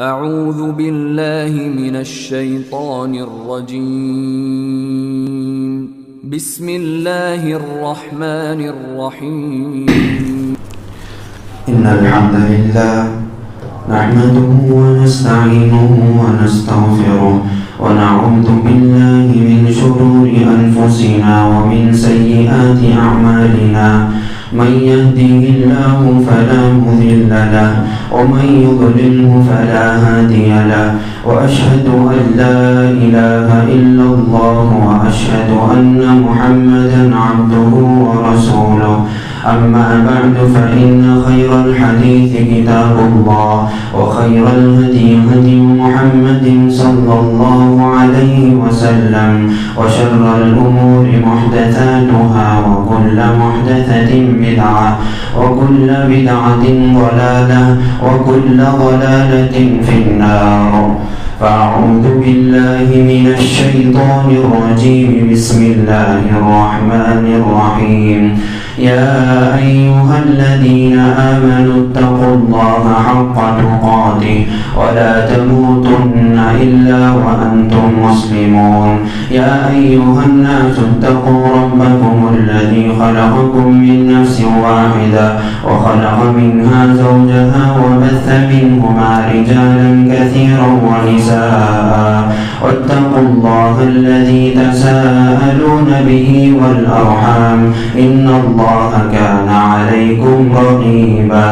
اعوذ باللہ من الشیطان الرجیم بسم اللہ الرحمن الرحیم ان الحمد للہ نحمده ونستعینه ونستغفره ونعوذ باللہ من شرور انفسنا ومن سیئات اعمالنا من يهده الله فلا مضل له ومن يضلله فلا هادي له وأشهد أن لا إله إلا الله وأشهد أن محمدا عبده ورسوله أما بعد فإن خير الحديث كتاب الله وخير الهدي هدي محمد صلى الله عليه وسلم وشر الأمور محدثاتها وكل محدثة بدعة وكل بدعة ضلالة وكل ضلالة في النار فأعوذ بالله من الشيطان الرجيم بسم الله الرحمن الرحيم يا أيها الذين آمنوا اتقوا الله حق تقاته ولا تموتن إلا وأنتم مسلمون يا أيها الناس اتقوا ربكم الذي خلقكم من نفس واحدة وخلق منها زوجها وبث منهما رجالا كثيرا ونساء واتقوا الله الذي تساءلون به والأرحام إن الله كان عليكم رقيبا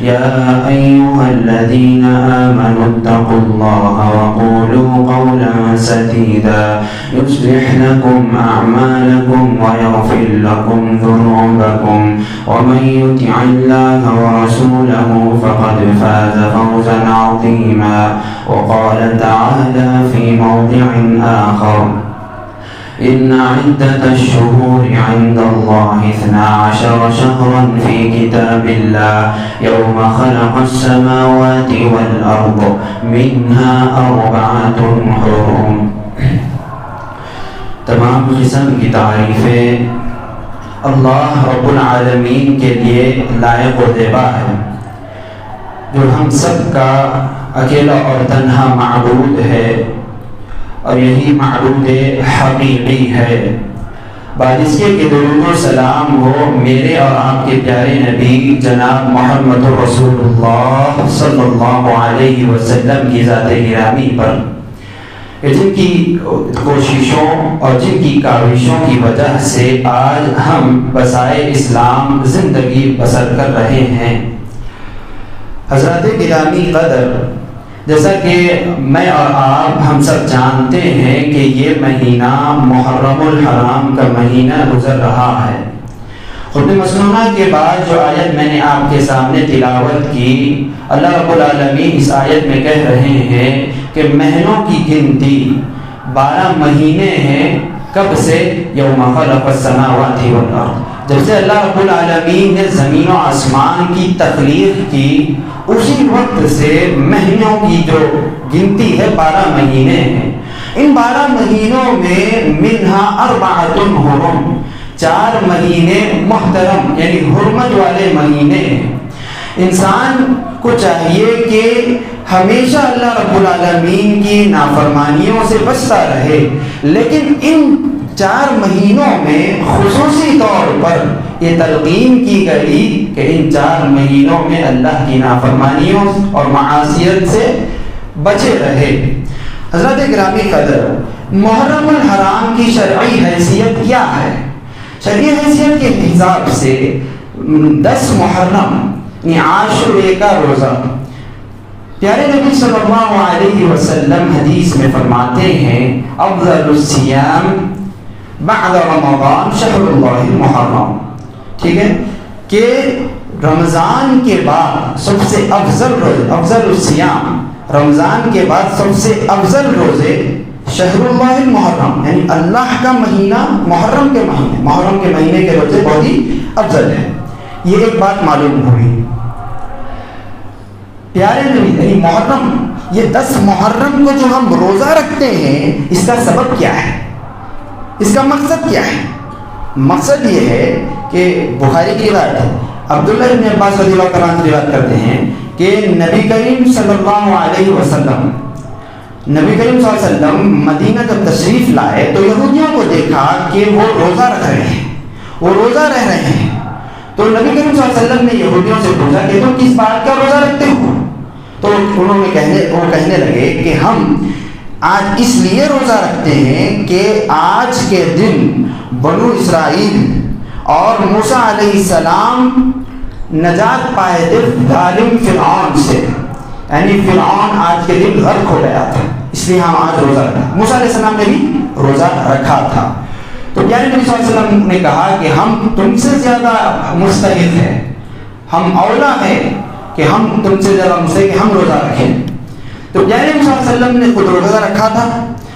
يا أيها الذين آمنوا اتقوا الله وقولوا قولا سديدا يصلح لكم أعمالكم ويغفر لكم ذنوبكم ومن يطع الله ورسوله فقد فاز فوزا عظيما وقال تعالى في موضع آخر إن عدة الشهور عند الله 12 شهرا في كتاب الله يوم خلق السماوات والأرض منها 4 حرم. تمام قسم کی تعریفیں اللہ رب العالمین کے لیے لائق و زیبا ہے، جو ہم سب کا اکیلا اور تنہا معبود ہے، اور یہی معبود حقیقی ہے، بعد اس کے کہ درود و سلام ہو میرے اور آپ کے پیارے نبی جناب محمد رسول اللہ صلی اللہ علیہ وسلم کی ذات گرامی پر، جن کی کوششوں اور جن کی کاوشوں کی وجہ سے آج ہم بسائے اسلام زندگی بسر کر رہے ہیں۔ حضرات گرامی قدر، جیسا کہ میں اور آپ ہم سب جانتے ہیں کہ یہ مہینہ محرم الحرام کا مہینہ گزر رہا ہے۔ خطبہ مسنونہ کے بعد جو آیت میں نے آپ کے سامنے تلاوت کی، اللہ رب العالمین اس آیت میں کہہ رہے ہیں کہ مہینوں کی گنتی 12 مہینے ہیں۔ کب سے؟ یوم خلق السماوات والارض، جب سے اللہ رب العالمین نے زمین و آسمان کی تخلیق کی، اسی وقت سے مہینوں کی جو گنتی ہے 12 مہینے ہیں۔ ان 12 مہینوں میں منہا 4 حرم، 4 مہینے محترم یعنی حرمت والے مہینے ہیں۔ انسان کو چاہیے کہ ہمیشہ اللہ رب العالمین کی نافرمانیوں سے بچتا رہے، لیکن ان 4 مہینوں میں خصوصی طور پر یہ تلقین کی گئی کہ ان 4 مہینوں میں اللہ کی نافرمانیوں اور معاصیت سے بچے رہے۔ حضرت گرامی قدر، محرم الحرام کی شرعی حیثیت کیا ہے؟ شرعی حیثیت کے حساب سے 10 محرم یعنی عاشورے کا روزہ، پیارے نبی صلی اللہ علیہ وسلم حدیث میں فرماتے ہیں افضل الصیام بعد رمضان شہر اللہ المحرم، ٹھیک ہے، کہ رمضان کے بعد سب سے افضل روزے، افضل الصیام، رمضان کے بعد سب سے افضل روزے شہر اللہ المحرم یعنی اللہ کا مہینہ محرم کے مہینے کے روزے بہت ہی افضل ہیں۔ یہ ایک بات معلوم ہوئی۔ پیارے نبی یعنی محرم، یہ 10 محرم کو جو ہم روزہ رکھتے ہیں، اس کا سبب کیا ہے؟ اس کا مقصد کیا ہے؟ مقصد یہ ہے کہ بخاری کی روایت ہے، عبداللہ بن عباس رضی اللہ عنہ روایت کرتے ہیں کہ نبی کریم صلی اللہ علیہ وسلم مدینہ جب تشریف لائے تو یہودیوں کو دیکھا کہ وہ روزہ رکھ رہے ہیں، وہ روزہ رہ رہے ہیں. تو نبی کریم صلی اللہ علیہ وسلم نے یہودیوں سے پوچھا کہ تم کس بات کا روزہ رکھتے ہو؟ تو انہوں نے وہ کہنے لگے کہ ہم آج اس لیے روزہ رکھتے ہیں کہ آج کے دن بنو اسرائیل اور موسیٰ علیہ السلام نجات پائے تھے ظالم فرعون سے، یعنی فرعون آج کے دن غرق ہو گیا تھا، اس لیے ہم آج روزہ رکھتے ہیں. موسیٰ علیہ السلام نے بھی روزہ رکھا تھا. تو پیارے نبی صلی اللہ علیہ وسلم نے کہا کہ ہم تم سے زیادہ مستحق ہیں، ہم اولا ہیں کہ ہم تم سے زیادہ مستحق کہ ہم روزہ رکھیں. تو پیارے نبی صلی اللہ علیہ وسلم نے خود روزہ رکھا تھا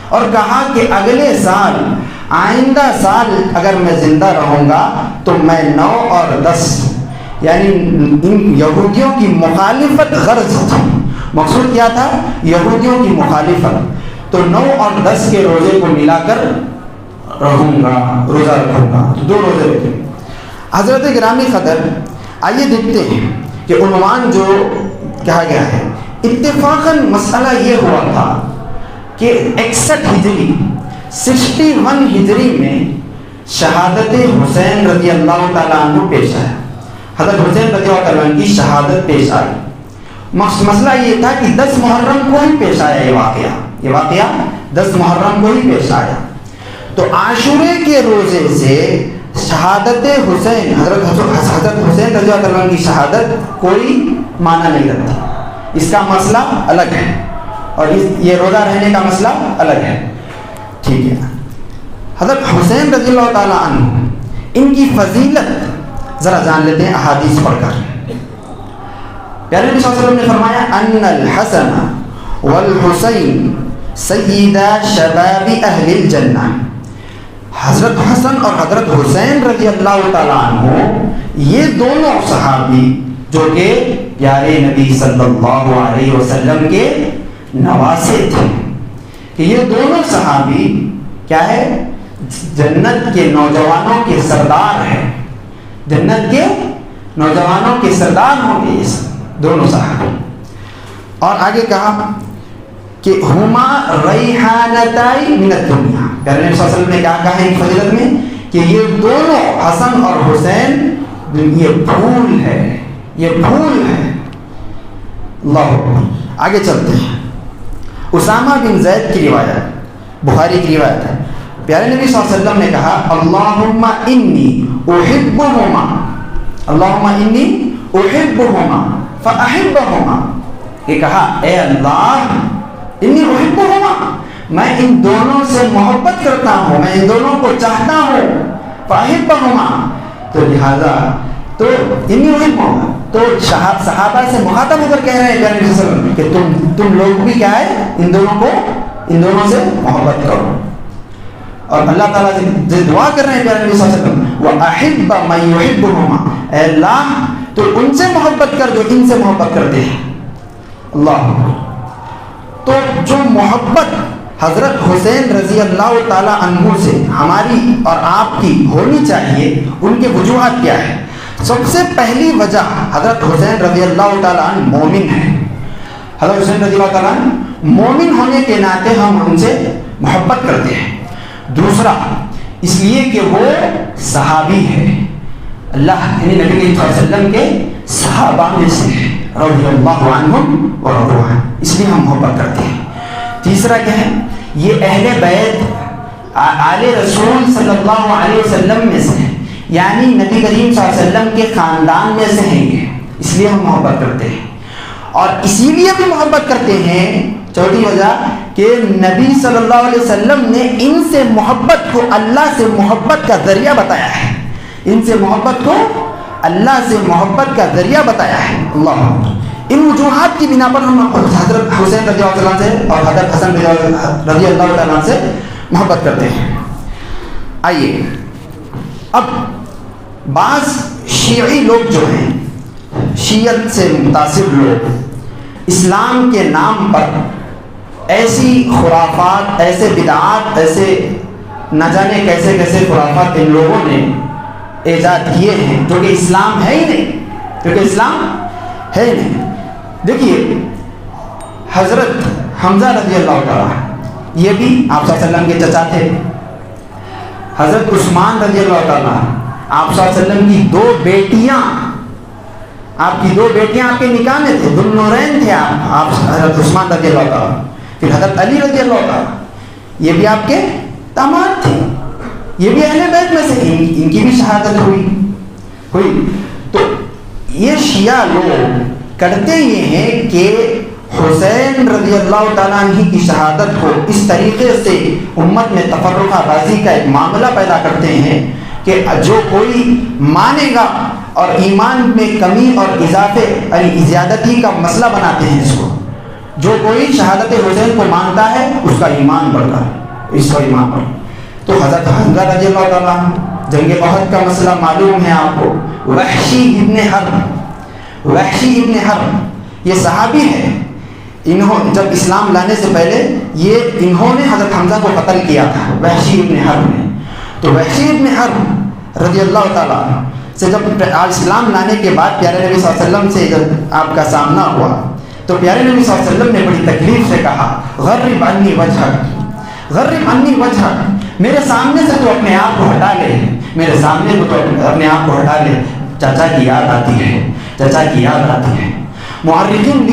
اور کہا کہ اگلے سال، آئندہ سال اگر میں زندہ رہوں گا تو میں 9 اور 10 یعنی ان یہودیوں کی مخالفت غرض تھی. مقصود کیا تھا؟ یہودیوں کی مخالفت. تو 9 اور 10 کے روزے کو ملا کر رہوں گا، روزہ رکھوں گا. تو 2 روزے رکھیں. حضرت گرامی قدر، آئیے دیکھتے ہیں کہ عنوان جو کہا گیا ہے. اتفاقاً مسئلہ یہ ہوا تھا کہ 61 ہجری 61 ہجری میں شہادت حسین رضی اللہ تعالیٰ عنہ پیش آیا. حضرت حسین رضی اللہ تعالیٰ عنہ کی شہادت پیش آئی. مسئلہ یہ تھا کہ 10 محرم کو ہی پیش آیا یہ واقعہ 10 محرم کو ہی پیش آیا. تو عاشورے کے روزے سے شہادت حسین، حضرت حسین رضی اللہ عنہ کی شہادت کوئی معنی نہیں رکھتا. اس کا مسئلہ الگ ہے اور یہ روزہ رہنے کا مسئلہ الگ ہے. ٹھیک ہے. حضرت حسین رضی اللہ تعالیٰ عنہ، ان کی فضیلت ذرا جان لیتے ہیں احادیث پڑھ کر. پیارے نبی صلی اللہ علیہ وسلم نے فرمایا ان الحسن والحسین سیدا شباب اہل الجنہ. حضرت حسن اور حضرت حسین رضی اللہ تعالیٰ عنہ یہ دونوں صحابی جو کہ پیارے نبی صلی اللہ علیہ وسلم کے نواسے تھے، کہ یہ دونوں صحابی کیا ہے؟ جنت کے نوجوانوں کے سردار ہیں. جنت کے نوجوانوں کے سردار ہوں گے یہ دونوں صحابی. اور آگے کہا کہ ہما ریحانتائی من الدنیا. پیارے نبی صلی اللہ علیہ وسلم نے کیا کہا ہے فضیلت میں کہ یہ دونوں حسن اور حسین یہ پھول ہے، یہ پھول ہے. اللہ اکبر. آگے چلتے ہیں. اسامہ بن زید کی روایت، بخاری کی روایت ہے. پیارے نبی صلی اللہ علیہ وسلم نے کہا اللہم انی احبہما، اللہم انی احبہما فاحبہما. یہ کہا اے اللہ انی احبہما، میں ان دونوں سے محبت کرتا ہوں، میں ان دونوں کو چاہتا ہوں. فاحبہما، تو لہذا تو انی احبہما، تو صحابہ سے مخاطب ہو کر کہہ رہے ہیں پیارے نبی صلی اللہ علیہ وسلم کہ تم لوگ بھی کیا ہے؟ ان دونوں سے محبت کرو. اور اللہ تعالیٰ سے دعا کر رہے ہیں پیارے نبی صلی اللہ علیہ وسلم وَأَحِبَّ مَن يُحِبُّهُمَا، اے اللہ تو ان سے محبت کر جو ان سے محبت کرتے ہیں. اللہ. تو جو محبت حضرت حسین رضی اللہ تعالیٰ عنہ سے ہماری اور آپ کی ہونی چاہیے، ان کے وجوہات کیا ہے؟ سب سے پہلی وجہ حضرت حسین رضی اللہ تعالیٰ عنہ مومن ہیں. حضرت حسین رضی اللہ تعالیٰ عنہ مومن ہونے کے ناطے ہم ان سے محبت کرتے ہیں. دوسرا اس لیے کہ وہ صحابی ہے، اللہ یعنی نبی صلی اللہ علیہ وسلم کے صحابہ میں سے ہیں، رضی اللہ عنہم ورضوا عنہ، اس لیے ہم محبت کرتے ہیں. تیسرا کیا ہے؟ یہ اہل بیت آل رسول صلی اللہ علیہ وسلم میں سے ہیں، یعنی نبی کریم صلی اللہ علیہ وسلم کے خاندان میں سے ہیں یہ، اس لیے ہم محبت کرتے ہیں. اور اسی لیے بھی محبت کرتے ہیں، چوتھی وجہ کہ نبی صلی اللہ علیہ وسلم نے ان سے محبت کو اللہ سے محبت کا ذریعہ بتایا ہے، ان سے محبت کو اللہ سے محبت کا ذریعہ بتایا ہے. اللہ. ان وجوہات کی بنا پر ہم حضرت حسین رضی اللہ عنہ سے اور حضرت حسن رضی اللہ تعالیٰ عنہ سے محبت کرتے ہیں. آئیے اب بعض شیعی لوگ جو ہیں، شیعت سے متاثر لوگ، اسلام کے نام پر ایسی خرافات، ایسے بدعات، ایسے نہ جانے کیسے کیسے خرافات ان لوگوں نے ایجاد کیے ہیں جو کہ اسلام ہے ہی نہیں، جو کہ اسلام ہے ہی نہیں. دیکھیے حضرت حمزہ رضی اللہ تعالیٰ یہ بھی آپ صلی اللہ علیہ وسلم کے چچا تھے. حضرت عثمان رضی اللہ تعالیٰ آپ صلی اللہ علیہ وسلم کی دو بیٹیاں آپ کے نکاح میں تھے, ذوالنورین تھے آپ حضرت عثمان رضی اللہ تعالیٰ. پھر حضرت علی رضی اللہ تعالیٰ یہ بھی آپ کے داماد تھے, یہ بھی اہل بیت میں سے, ان کی بھی شہادت ہوئی. تو یہ شیعہ لوگ کرتے یہ ہیں کہ حسین رضی اللہ تعالیٰ عنہ کی شہادت کو اس طریقے سے امت میں تفرقہ بازی کا ایک معاملہ پیدا کرتے ہیں کہ جو کوئی مانے گا اور ایمان میں کمی اور اضافے یعنی زیادتی کا مسئلہ بناتے ہیں اس کو. جو کوئی شہادت حسین کو مانتا ہے اس کا ایمان بڑھتا ہے, اس کا ایمان بڑھتا. تو حضرت حمزہ رضی اللہ تعالیٰ جنگ احد کا مسئلہ معلوم ہے آپ کو. وحشی ابن حرب یہ صحابی ہے, جب اسلام لانے سے پہلے انہوں نے حضرت حمزہ کو قتل کیا تھا, وحشی ابن حرب نے. تو وحشی ابن حرب رضی اللہ تعالیٰ سے جب اسلام لانے کے بعد پیارے نبی صلی اللہ علیہ وسلم سے جب آپ کا سامنا ہوا تو پیارے نبی صلی اللہ علیہ وسلم نے بڑی تکلیف سے کہا غرب عنی وجہک, میرے سامنے سے تو اپنے آپ کو ہٹا لے, میرے سامنے کو تو اپنے آپ کو ہٹا لے, چچا کی یاد آتی ہے. مورخین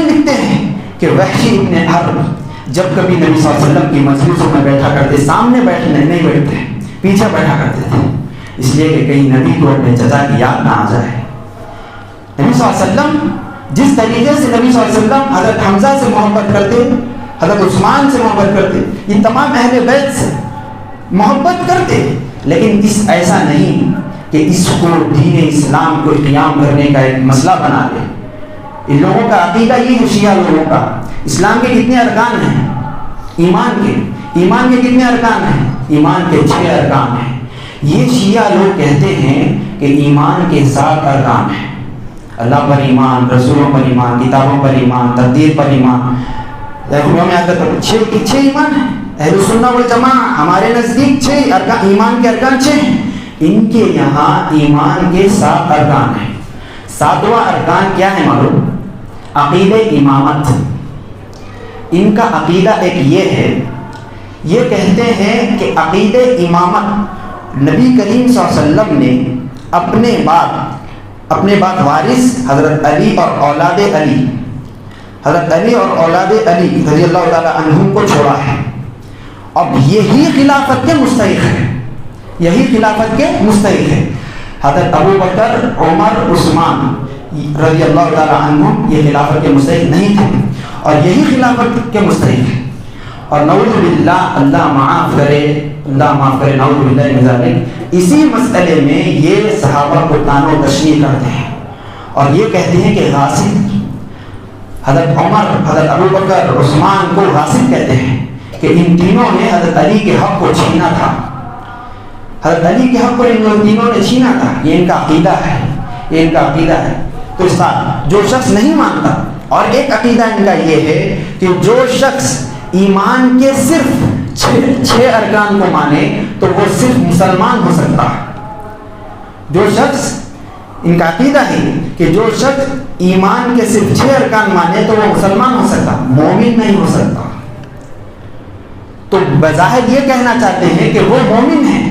لکھتے ہیں کہ وحشی ابن حرب جب کبھی نبی صلی اللہ علیہ وسلم کی مجلسوں میں بیٹھا کرتے, سامنے نہیں بیٹھتے, پیچھے بیٹھا کرتے تھے, اس لیے کہ کہیں نبی کو اپنے چچا کی یاد نہ آ جائے. نبی صلی اللہ علیہ وسلم جس طریقے سے نبی صلی اللہ علیہ وسلم حضرت حمزہ سے محبت کرتے, حضرت عثمان سے محبت کرتے, یہ تمام اہل بیت سے محبت کرتے, لیکن ایسا نہیں کہ اس کو دین اسلام کو قیام کرنے کا ایک مسئلہ بنا لے. ان لوگوں کا عقیدہ یہ ہے, شیعہ لوگوں کا, اسلام کے کتنے ارکان ہیں, ایمان کے کتنے ارکان ہیں, ایمان کے 6 ارکان ہیں. یہ شیعہ لوگ کہتے ہیں کہ ایمان کے 7 ارکان ہیں, اللہ پر ایمان, رسولوں پر ایمان, کتابوں پر ایمان, تقدیر پر ایمان. میں آتا تو 6 ایمان ہیں. اہل سنت والجماعہ ہمارے نزدیک 6 ارکان, ایمان کے ارکان 6 ہیں. ان کے یہاں ایمان کے 7 ارکان ہیں. 7واں ارکان کیا ہے معلوم؟ عقیدہ امامت. ان کا عقیدہ ایک یہ ہے, یہ کہتے ہیں کہ عقیدہ امامت نبی کریم صلی اللہ علیہ وسلم نے اپنے بعد وارث حضرت علی اور اولاد علی رضی اللہ تعالی عنہم کو چھوڑا ہے. اب یہی خلافت کے مستحق ہے. حضرت ابو بکر, عمر, عثمان رضی اللہ تعالی عنہم یہ خلافت کے مستحق نہیں تھے, اور یہی خلافت کے مستحق ہے. اور نعوذ باللہ, اللہ معاف کرے, نعوذ باللہ من ذالک, اسی مسئلے میں یہ صحابہ کو طعن و تشنیع کرتے ہیں اور یہ کہتے ہیں کہ غاصب, حضرت عمر, حضرت ابو بکر, عثمان کو غاصب کہتے ہیں کہ ان تینوں نے حضرت علی کے حق کو چھینا تھا, ان تینوں نے چھینا تھا. یہ ان کا عقیدہ ہے. تو اس کا جو شخص نہیں مانتا, اور ایک عقیدہ ان کا یہ ہے کہ جو شخص ایمان کے صرف 6 ارکان کو مانے تو وہ صرف مسلمان ہو سکتا ہے. جو شخص, ان کا عقیدہ ہے کہ جو شخص ایمان کے صرف 6 ارکان مانے تو وہ مسلمان ہو سکتا, مومن نہیں ہو سکتا. تو بظاہر یہ کہنا چاہتے ہیں کہ وہ مومن ہیں,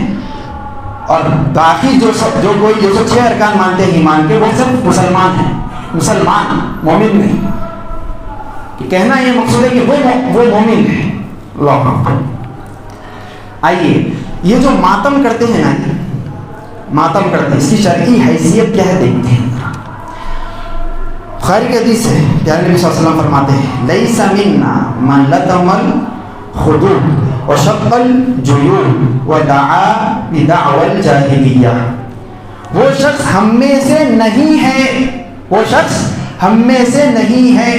اور باقی جو 6 ارکان مانتے ہیں ایمان کے, وہ صرف مسلمان ہیں, مومن نہیں. کہنا یہ مقصود ہے کہ وہ مومن ہیں. اللہ اکبر. آئیے, یہ جو ماتم کرتے ہیں نا, اس کی شرعی حیثیت کیا ہے دیکھتے ہیں. بخاری کی حدیث ہے, پیارے نبی صلی اللہ علیہ وسلم فرماتے ہیں لیس منا من لطم الخدود وشق الجیوب ودعا بدعوى الجاہلیہ. وہ شخص ہم میں سے نہیں ہے,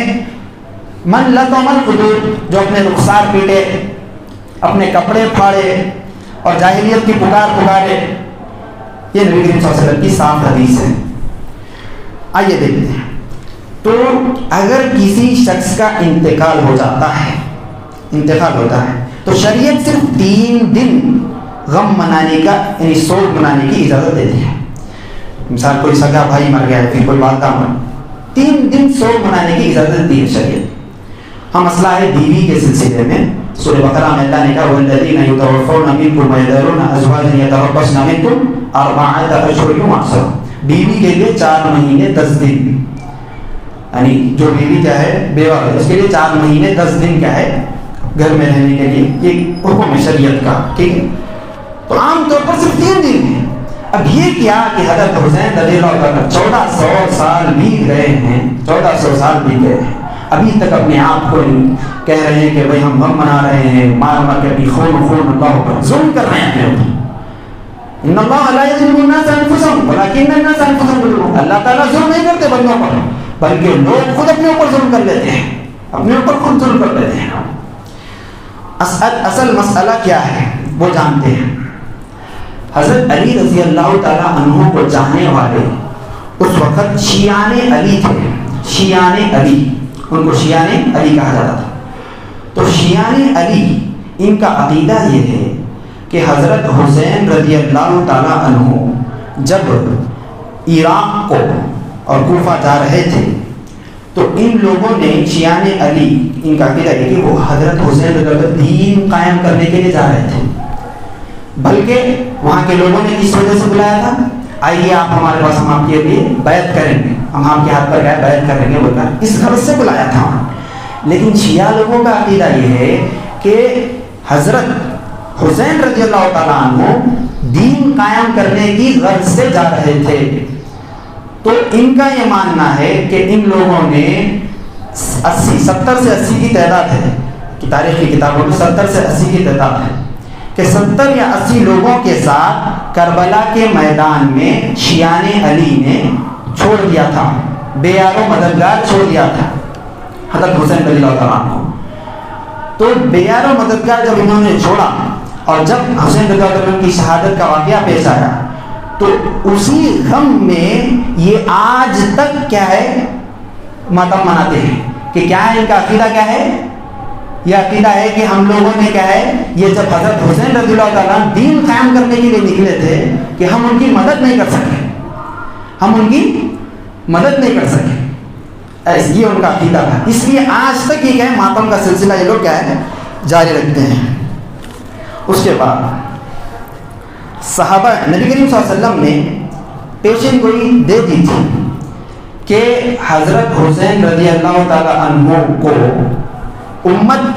من لطم الخدود, جو اپنے رخسار پیٹے, اپنے کپڑے پھاڑے اور جاہلیت کی پکارے. یہ نبی کریم صلی اللہ علیہ وسلم کی صاف حدیث ہے. آئیے دیکھتے ہیں. تو اگر کسی شخص کا انتقال ہو جاتا ہے تو شریعت صرف 3 دن غم منانے کا, یعنی سوگ منانے کی اجازت دیتی ہے. مثال کوئی سگا بھائی مر گیا ہے, پھر کوئی والدہ 3 دن صوم منانے کی اجازت دی ہے شریعت. ہم مسئلہ ہے بیوی کے سلسلے میں. سورہ بقرہ میں اللہ نے کہا والذین یتوفون منکم ویذرون ازواجا یتربصن بکم 4 اشہر وعشرا. بیوی کے لیے 4 مہینے 10 دن، یعنی جو بیوی کیا ہے بیوہ ہے اس کے لیے 4 مہینے 10 دن کیا ہے گھر میں رہنے کے لیے یہ حکم ہے شریعت کا. ٹھیک ہے، تو عام طور پر صرف 3 دن ہے. اب یہ کیا کہ حضرت حسین رضی اللہ عنہ 1400 سال بیت گئے ہیں، 1400 سال بیت گئے ہیں، ابھی تک اپنے آپ کو کہہ رہے ہیں کہ بھائی ہم غم منا رہے ہیں، مار مار کے اپنی خون اللہ پر ظلم کر رہے ہیں اپنے اوپر. ان اللہ لا یظلم الناس انفسهم ولکن الناس انفسهم یظلمون. اللہ تعالیٰ ظلم نہیں کرتے بندوں پر، بلکہ لوگ خود اپنے اوپر ظلم کر لیتے ہیں، اپنے اوپر خود ظلم کر لیتے ہیں. اصل مسئلہ کیا ہے وہ جانتے ہیں. حضرت علی رضی اللہ تعالیٰ عنہ کو چاہنے والے اس وقت شیعان علی تھے. شیعان علی، ان کو شیعان علی کہا جاتا تھا. تو شیعان علی ان کا عقیدہ یہ ہے کہ حضرت حسین رضی اللہ تعالیٰ عنہ جب عراق کو اور کوفہ جا رہے تھے تو ان لوگوں نے شیعان علی ان کا عقیدہ ہے کہ وہ حضرت حسین رضی اللہ دین قائم کرنے کے لیے جا رہے تھے. بلکہ وہاں کے لوگوں نے کس وجہ سے بلایا تھا؟ آئیے آپ ہمارے پاس، ہم آپ کے لیے بیعت کریں گے، ہم آپ کے ہاتھ پر گئے بیعت کریں گے بول کر اس غرض سے بلایا تھا. لیکن شیعہ لوگوں کا عقیدہ یہ ہے کہ حضرت حسین رضی اللہ تعالیٰ عنہ دین قائم کرنے کی غرض سے جا رہے تھے. تو ان کا یہ ماننا ہے کہ ان لوگوں نے 70 سے 80 کی تعداد ہے کہ تاریخ کی کتابوں میں 70 سے 80 کی تعداد ہے کہ 70 یا 80 لوگوں کے ساتھ کربلا کے میدان میں شیعان علی نے چھوڑ دیا تھا، بے یار و مددگار چھوڑ دیا تھا حضرت حسین رضی اللہ تعالیٰ عنہ. تو بے یار و مددگار جب انہوں نے چھوڑا اور جب حسین رضی اللہ عنہ کی شہادت کا واقعہ پیش آیا تو اسی غم میں یہ آج تک کیا ہے ماتم مناتے ہیں. کہ کیا ہے ان کا عقیدہ کیا ہے؟ یہ عقیدہ ہے کہ ہم لوگوں نے کیا ہے یہ جب حضرت حسین رضی اللہ تعالیٰ دین قائم کرنے کے لیے نکلے تھے کہ ہم ان کی مدد نہیں کر سکے، ہم ان کی مدد نہیں کر سکے. یہ ان کا عقیدہ تھا. اس لیے آج تک یہ کیا ہے ماتم کا سلسلہ یہ لوگ کیا ہے جاری رکھتے ہیں. اس کے بعد صحابہ نبی کریم صلی اللہ علیہ وسلم نے پیشن گوئی دے دی تھی کہ حضرت حسین رضی اللہ تعالیٰ عنہ کو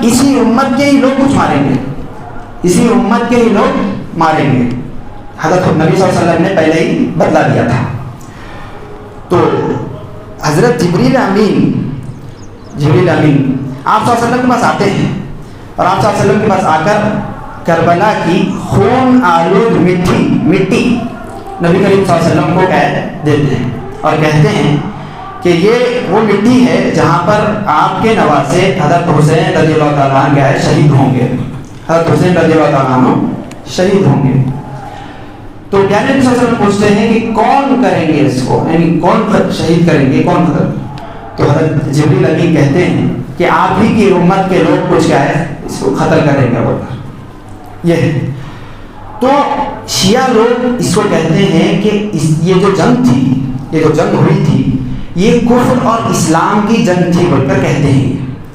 اسی امت کے ہی لوگ کچھ ماریں گے، اسی امت کے ہی لوگ ماریں گے. حضرت نبی صلی اللہ علیہ وسلم نے پہلے ہی بدلا دیا تھا. تو حضرت جبریل امین آپ صلی اللہ علیہ وسلم کے پاس آتے ہیں اور آپ صلی اللہ علیہ وسلم کے پاس آ کر کربلا کی خون آلود مٹی نبی کریم صلی اللہ علیہ وسلم کو کہہ دیتے ہیں اور کہتے ہیں کہ یہ وہ مٹی ہے جہاں پر آپ کے نواسے حضرت حسین رضی اللہ تعالیٰ عنہ شہید ہوں گے، حضرت حسین رضی اللہ تعالیٰ عنہ شہید ہوں گے. تو پیارے نبی صلی اللہ علیہ وسلم پوچھتے ہیں کہ کون کریں گے اس کو، یعنی کون شہید کریں گے، کون قتل؟ تو حضرت جبریل امین کہتے ہیں کہ آپ ہی کی امت کے لوگ کچھ کیا ہے اس کو قتل کریں گے بول کر. یہ ہے. تو شیعہ لوگ اس کو کہتے ہیں کہ یہ جو جنگ تھی، یہ جو جنگ ہوئی تھی یہ کفر اور اسلام کی جنگ تھی بول کر کہتے ہیں.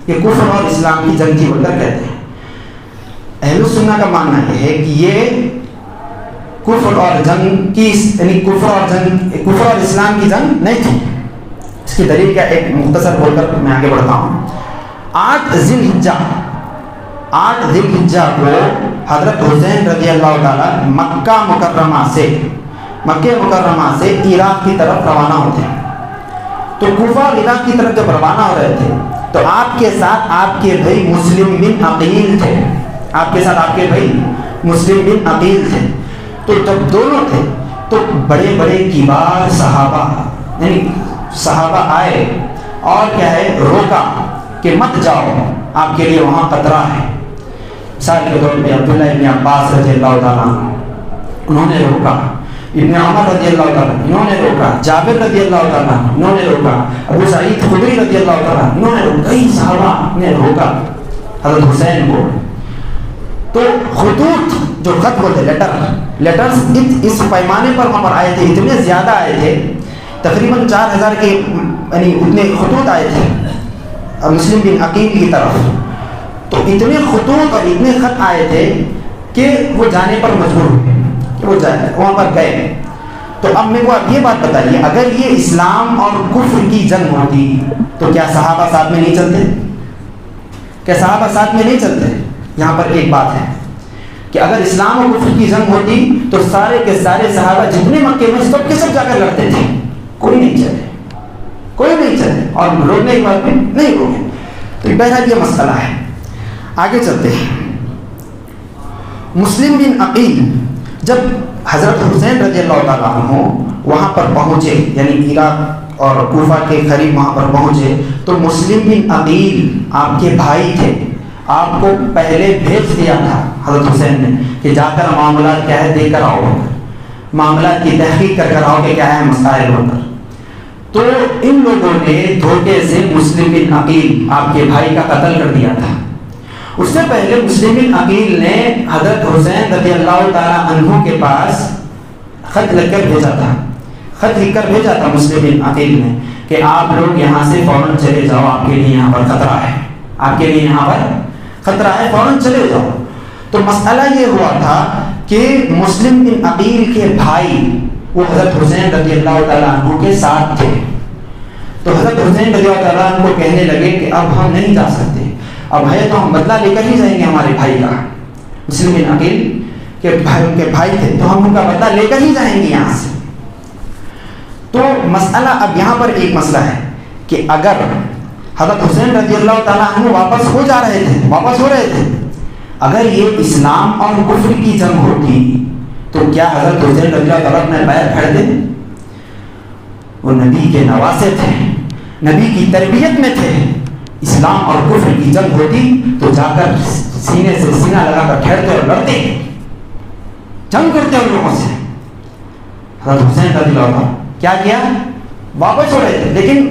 یہ کفر اور اسلام کی جنگ تھی بول کر کہتے ہیں. اہل السنہ کا ماننا یہ ہے کہ یہ کفر اور جنگ کی یعنی کفر اور اسلام کی جنگ نہیں تھی. اس کی دلیل کیا ایک مختصر بول کر میں آگے بڑھتا ہوں. 8 ذی الحجہ کو حضرت حسین رضی اللہ تعالیٰ مکہ مکرمہ سے عراق کی طرف روانہ ہوتے ہیں. تو کوفہ اور عراق کی طرف جب روانہ ہو رہے تھے تو آپ کے ساتھ آپ کے بھائی مسلم بن عقیل تھے. آپ کے ساتھ آپ کے بھائی مسلم بن عقیل تھے. تو جب دونوں تھے تو بڑے بڑے کبار صحابہ آئے اور کیا ہے روکا کہ مت جاؤ، آپ کے لیے وہاں خطرہ ہے. مثال کے طور پہ عبداللہ ابن عباس رضی اللہ تعالیٰ انہوں نے روکا، ابن عمر رضی اللہ تعالیٰ انہوں نے روکا، جابر رضی اللہ تعالیٰ انہوں نے روکا، ابو سعید خدری رضی اللہ تعالیٰ انہوں نے روکا. کئی صحابہ نے روکا حضرت حسین کو. تو خطوط جو خط بولتے لیٹرز اس پیمانے پر وہاں پر آئے تھے، اتنے زیادہ آئے تھے، تقریباً 4000 کے یعنی اتنے خطوط آئے تھے مسلم بن عقیل کی طرف، تو اتنے خطوط اور اتنے خط آئے تھے کہ وہ جانے پر مجبور ہوئے کہ وہ وہاں پر گئے. تو اب میرے کو آپ یہ بات بتائیے، اگر یہ اسلام اور کفر کی جنگ ہوتی تو کیا صحابہ ساتھ میں نہیں چلتے؟ کیا صحابہ ساتھ میں نہیں چلتے؟ یہاں پر ایک بات ہے کہ اگر اسلام اور کفر کی جنگ ہوتی تو سارے کے سارے صحابہ جتنے مکے میں سب کے سب جا کر لڑتے تھے، کوئی نہیں چلے، کوئی نہیں چلے، اور روکنے کی بات میں نہیں روکے. تو بہرحال یہ مسئلہ ہے. آگے چلتے ہیں. مسلم بن عقیل جب حضرت حسین رضی اللہ تعالیٰ عنہ وہاں پر پہنچے، یعنی عراق اور کوفہ کے قریب وہاں پر پہنچے، تو مسلم بن عقیل آپ کے بھائی تھے، آپ کو پہلے بھیج دیا تھا حضرت حسین نے کہ جا کر معاملات کیا ہے دے کر آؤ، معاملات کی تحقیق کر آؤ کہ کیا ہے مسائل ہو کر. تو ان لوگوں نے دھوکے سے مسلم بن عقیل آپ کے بھائی کا قتل کر دیا تھا. اس سے پہلے مسلم بن عقیل نے حضرت حسین رضی اللہ تعالیٰ عنہ کے پاس خط لکھ کر بھیجا تھا، خط لکھ کر بھیجا تھا مسلم بن عقیل نے کہ آپ لوگ یہاں سے فوراً چلے جاؤ، آپ کے لیے یہاں پر خطرہ ہے، آپ کے لیے یہاں پر خطرہ ہے، فوراً چلے جاؤ. تو مسئلہ یہ ہوا تھا کہ مسلم بن عقیل کے بھائی وہ حضرت حسین رضی اللہ تعالیٰ عنہ کے ساتھ تھے. تو حضرت حسین رضی اللہ تعالیٰ عنہ کو کہنے لگے کہ اب ہم نہیں جا سکتے، اب ہے تو ہم بدلہ لے کر ہی جائیں گے ہمارے بھائی کا. مسلم بن عقیل کے بھائی ان کے بھائی تھے تو ہم ان کا بدلہ لے کر ہی جائیں گے یہاں سے. تو مسئلہ اب یہاں پر ایک مسئلہ ہے کہ اگر حضرت حسین رضی اللہ تعالیٰ عنہ واپس ہو رہے تھے، اگر یہ اسلام اور کفر کی جنگ ہوتی تو کیا حضرت حسین رضی اللہ تعالیٰ نے پیر پھاڑ دے؟ وہ نبی کے نواسے تھے، نبی کی تربیت میں تھے. اسلام اور کفر کی جنگ ہوتی تو جا کر سینے سے سینہ لگا کر ٹھہرتے اور لڑتے، جنگ کرتے ان لوگوں سے. حضرت حسین رضی اللہ عنہ کیا کیا؟ واپس ہو رہے تھے، لیکن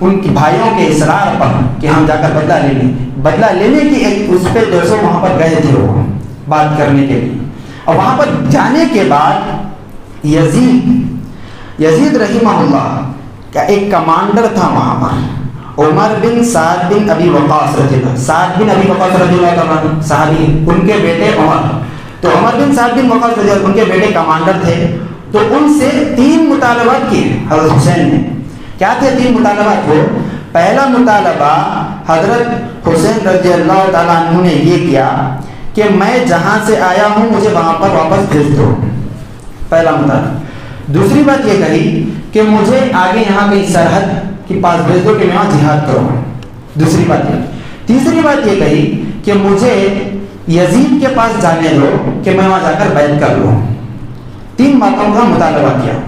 ان کی بھائیوں کے اصرار پر کہ ہم جا کر بدلہ لے لیں، بدلہ لینے کی ایک اس پہ جو سو وہاں پر گئے تھے وہ بات کرنے کے لیے. اور وہاں پر جانے کے بعد یزید رحمہ اللہ کا ایک کمانڈر تھا وہاں پر، عمر بن سعد بن ابی وقاص رضی اللہ، سعد بن ابی وقاص رضی اللہ تعالیٰ صحابی، ان کے بیٹے عمر. تو عمر بن سعد بن وقاص رضی اللہ ان کے بیٹے کمانڈر تھے. تو ان سے 3 مطالبات کیے حضرت حسین نے. کیا تھے 3 مطالبات؟ وہ پہلا مطالبہ حضرت حسین رضی اللہ تعالیٰ عنہ نے یہ کیا کہ میں جہاں سے آیا ہوں مجھے وہاں پر واپس بھیج دو، پہلا مطالبہ. دوسری بات یہ کہی کہ مجھے آگے یہاں کہیں سرحد کے پاس بھیج دو کہ میں وہاں جہاد کروں، دوسری بات یہ. تیسری بات یہ کہی کہ مجھے یزید کے پاس جانے دو کہ میں وہاں جا کر بیعت کر لوں. 3 باتوں کا مطالبہ کیا.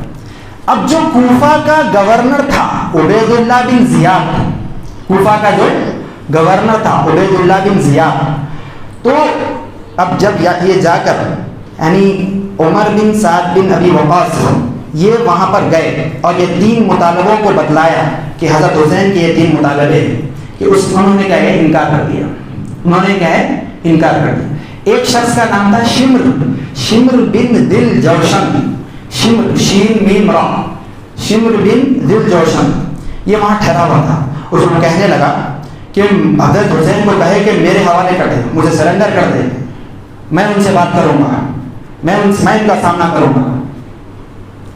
اب جو کوفہ کا گورنر تھا عبید اللہ بن زیاد، کوفہ کا جو گورنر تھا عبید اللہ بن زیاد، تو اب جب یہ جا کر یعنی عمر بن سعد بن ابی وقاص یہ وہاں پر گئے اور یہ 3 مطالبوں کو بتلایا کہ حضرت حسین کے یہ 3 مطالبے کہ انہوں نے کیا ہے انکار کر دیا، انہوں نے کیا ہے انکار کر دیا. ایک شخص کا نام تھا شمر بن دل جوشن، شین میم را، شمر بن دل جوشن، یہ وہاں ٹھہرا ہوا تھا. اس کو کہنے لگا کہ حضرت حسین کو کہے کہ میرے حوالے کر دے، مجھے سرنڈر کر دے، میں ان سے بات کروں گا، میں ان کا سامنا کروں گا.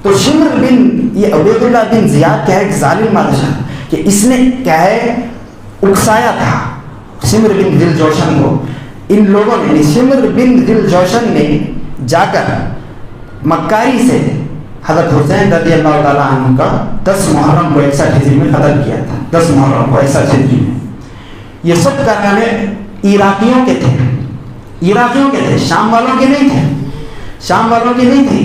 تو شمر بن یہ عبید اللہ بن زیاد کیا ہے ایک ظالم بادشاہ کہ اس نے کیا ہے اکسایا تھا شمر بن دل جوشن کو. ان لوگوں نے شمر بن دل جوشن نے جا کر مکاری سے حضرت حسین رضی اللہ تعالیٰ عنہ کا 10 محرم کو 61 ہجری میں قتل کیا تھا. 10 محرم کو 61 ہجری میں. یہ سب کارنامے عراقیوں کے تھے، شام والوں کے نہیں تھے.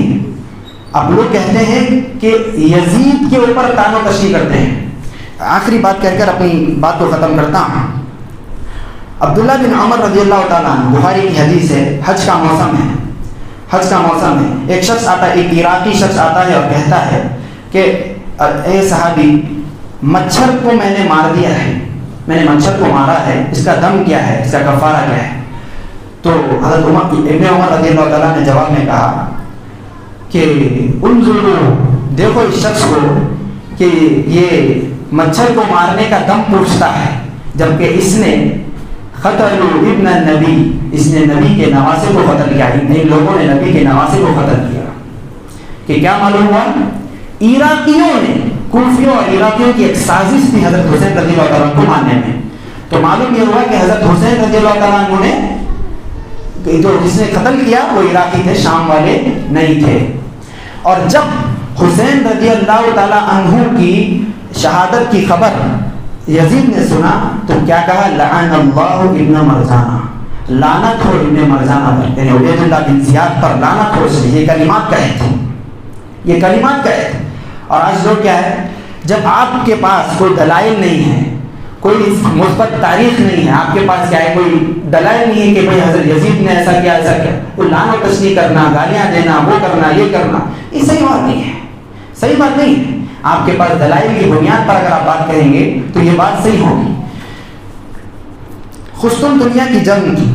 اب لوگ کہتے ہیں کہ یزید کے اوپر تانو تشریح کرتے ہیں. آخری بات کہہ کر اپنی بات کو ختم کرتا ہوں. عبداللہ بن عمر رضی اللہ تعالیٰ عنہ، بخاری کی حدیث ہے، حج کا موسم ہے، ایک شخص آتا ہے، ایک عراقی شخص آتا ہے اور کہتا ہے کہ اے صحابی، مچھر کو میں نے مار دیا ہے، میں نے مچھر کو مارا ہے، اس کا دم کیا ہے، اس کا کفارہ کیا ہے؟ تو حضرت ابن عمر رضی اللہ تعالیٰ نے جواب میں کہا کہ انظروا، دیکھو اس شخص کو کہ یہ مچھر کو مارنے کا دم پوچھتا ہے، جبکہ اس نے قتل ابن نبی، اس نے نبی کے نواسے کو قتل کیا، ان لوگوں نے نبی کے نواسے کو قتل کیا۔ کہ کیا معلوم ہوا؟ عراقیوں نے، کوفیوں اور عراقیوں کی ایک سازش تھی حضرت حسین رضی اللہ تعالیٰ کو مارنے میں۔ تو معلوم یہ ہوا کہ حضرت حسین رضی اللہ تعالیٰ عنہ نے جو جس نے قتل کیا وہ عراقی تھے، شام والے نہیں تھے۔ اور جب حسین رضی اللہ تعالیٰ عنہ کی شہادت کی خبر یزید نے سنا تو کیا کہا؟ لعن اللہ ابن مرزانہ، لعنت ہو ابن مرزانہ پر، یعنی عبید اللہ بن زیاد پر لعنت ہو۔ یہ کلمات کہے تھے، یہ کلمات کہے تھے۔ اور آج لوگ کیا ہے، جب آپ کے پاس کوئی دلائل نہیں ہے، کوئی مثبت تاریخ نہیں ہے، آپ کے پاس کیا ہے، کوئی دلائل نہیں ہے کہ بھئی حضرت یزید نے ایسا کیا ایسا کیا، وہ لعن و تشنیع کرنا، گالیاں دینا، وہ کرنا یہ کرنا، یہ صحیح بات نہیں ہے، صحیح بات نہیں ہے۔ آپ کے پاس دلائل کی بنیاد پر اگر آپ بات کہیں گے تو یہ بات صحیح ہوگی۔ قسطنطنیہ کی جنگ تھی،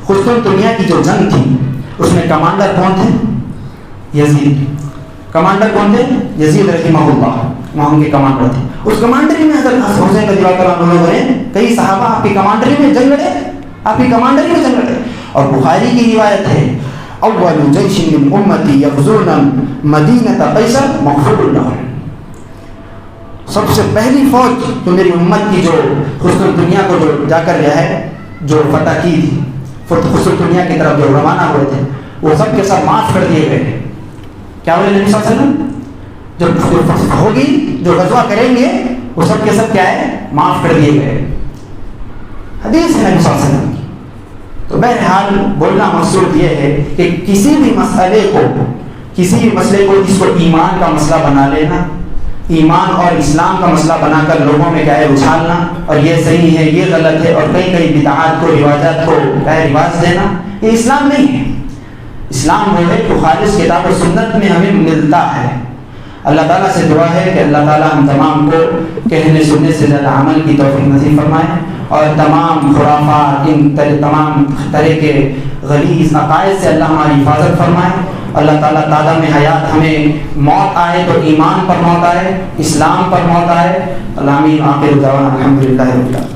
قسطنطنیہ کی جو جنگ تھی اس میں کمانڈر کون تھے؟ یزید۔ کمانڈر کون تھے؟ یزید رحمہ اللہ، وہاں کے کمانڈر تھے۔ اس کمانڈری میں حضرت حسین رضی اللہ تعالیٰ عنہ نے کئی صحابہ آپ کی کمانڈری میں جنگ لڑے، آپ کی کمانڈری میں جنگ لڑے۔ اور بخاری کی روایت ہے اول جیش من امتی یغزون مدینۃ قیصر مغفور لهم، سب سے پہلی فوج جو میری امت کی جو قسطنطنیہ کو جو جا کر جو ہے جو فتح کی تھی، قسطنطنیہ کی طرف جو روانہ ہوئے تھے، وہ سب کے سب معاف کر دیے گئے۔ کیا بولے نبی صلی اللہ علیہ وسلم؟ جو ہوگی، جو غزوہ کریں گے وہ سب کے سب کیا ہے، معاف کر دیے گئے۔ حدیث ہے نبی صلی اللہ علیہ وسلم کی۔ تو بہرحال بولنا مقصود یہ ہے کہ کسی بھی مسئلے کو اس کو ایمان کا مسئلہ بنا لینا، ایمان اور اسلام کا مسئلہ بنا کر لوگوں میں کیا ہے اچھالنا، اور یہ صحیح ہے یہ غلط ہے، اور کئی کئی بدعات کو رواجات کو کیا ہے رواج دینا، یہ اسلام نہیں ہے۔ اسلام وہ ہے جو خالص کتاب و سنت میں ہمیں ملتا ہے۔ اللہ تعالیٰ سے دعا ہے کہ اللہ تعالیٰ ہم تمام کو کہنے سننے سے زیادہ عمل کی توفیق نصیب فرمائے، اور تمام خرافات، تمام طرح کے غلیظ عقائد سے اللہ ہماری حفاظت فرمائے۔ اللہ تعالیٰ تعداد میں حیات ہمیں موت آئے تو ایمان پر موت آئے، اسلام پر موت آئے۔ آمین۔ آخر دعوانا الحمدللہ رب العالمین۔